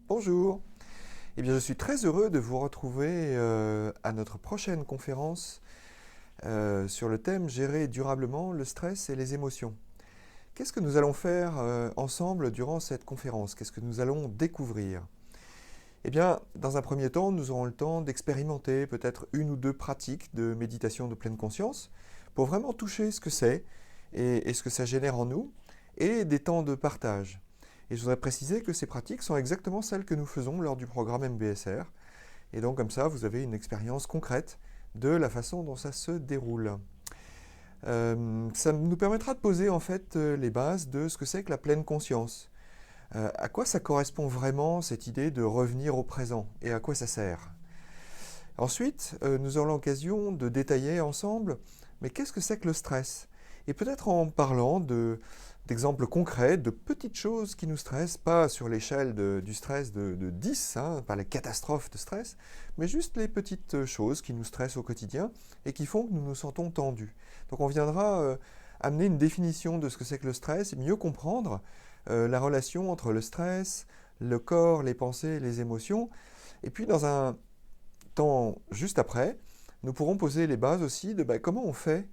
Bonjour. Eh bien, je suis très heureux de vous retrouver à notre prochaine conférence sur le thème Gérer durablement le stress et les émotions. Qu'est-ce que nous allons faire ensemble durant cette conférence? Qu'est-ce que nous allons découvrir? Eh bien, dans un premier temps, nous aurons le temps d'expérimenter peut-être une ou deux pratiques de méditation de pleine conscience pour vraiment toucher ce que c'est et ce que ça génère en nous et des temps de partage. Et je voudrais préciser que ces pratiques sont exactement celles que nous faisons lors du programme MBSR. Et donc comme ça, vous avez une expérience concrète de la façon dont ça se déroule. Ça nous permettra de poser en fait les bases de ce que c'est que la pleine conscience. À quoi ça correspond vraiment cette idée de revenir au présent et à quoi ça sert? Ensuite, nous aurons l'occasion de détailler ensemble, mais qu'est-ce que c'est que le stress? Et peut-être en parlant d'exemples concrets, de petites choses qui nous stressent, pas sur l'échelle du stress de 10, hein, pas les catastrophes de stress, mais juste les petites choses qui nous stressent au quotidien et qui font que nous nous sentons tendus. Donc on viendra amener une définition de ce que c'est que le stress et mieux comprendre la relation entre le stress, le corps, les pensées, les émotions. Et puis dans un temps juste après, nous pourrons poser les bases aussi de comment on fait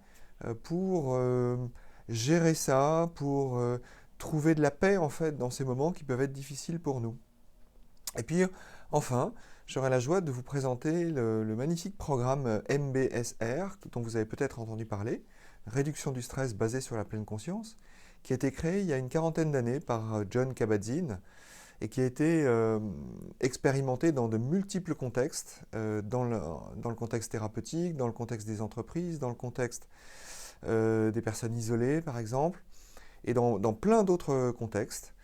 pour gérer ça, pour trouver de la paix en fait dans ces moments qui peuvent être difficiles pour nous. Et puis enfin, j'aurai la joie de vous présenter le magnifique programme MBSR dont vous avez peut-être entendu parler, réduction du stress basé sur la pleine conscience, qui a été créé il y a une quarantaine d'années par John Kabat-Zinn et qui a été expérimenté dans de multiples contextes, dans le contexte thérapeutique, dans le contexte des entreprises, dans le contexte des personnes isolées par exemple, et dans plein d'autres contextes,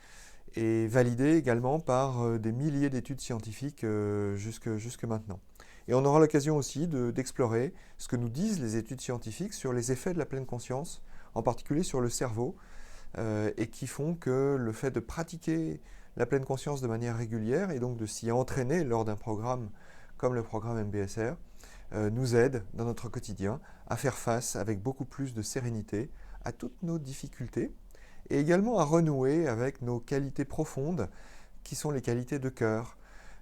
et validé également par des milliers d'études scientifiques jusque maintenant. Et on aura l'occasion aussi d'explorer ce que nous disent les études scientifiques sur les effets de la pleine conscience, en particulier sur le cerveau, et qui font que le fait de pratiquer la pleine conscience de manière régulière et donc de s'y entraîner lors d'un programme comme le programme MBSR nous aide dans notre quotidien à faire face avec beaucoup plus de sérénité à toutes nos difficultés et également à renouer avec nos qualités profondes qui sont les qualités de cœur,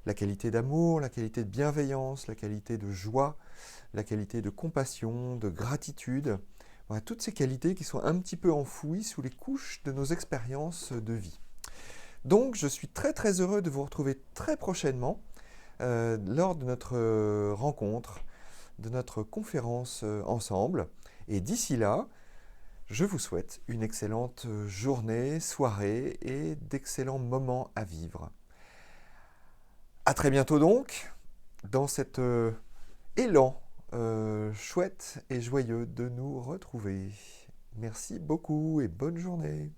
la qualité d'amour, la qualité de bienveillance, la qualité de joie, la qualité de compassion, de gratitude. Voilà, toutes ces qualités qui sont un petit peu enfouies sous les couches de nos expériences de vie. Donc je suis très très heureux de vous retrouver très prochainement lors de notre rencontre, de notre conférence ensemble. Et d'ici là, je vous souhaite une excellente journée, soirée et d'excellents moments à vivre. À très bientôt donc, dans cet élan chouette et joyeux de nous retrouver. Merci beaucoup et bonne journée.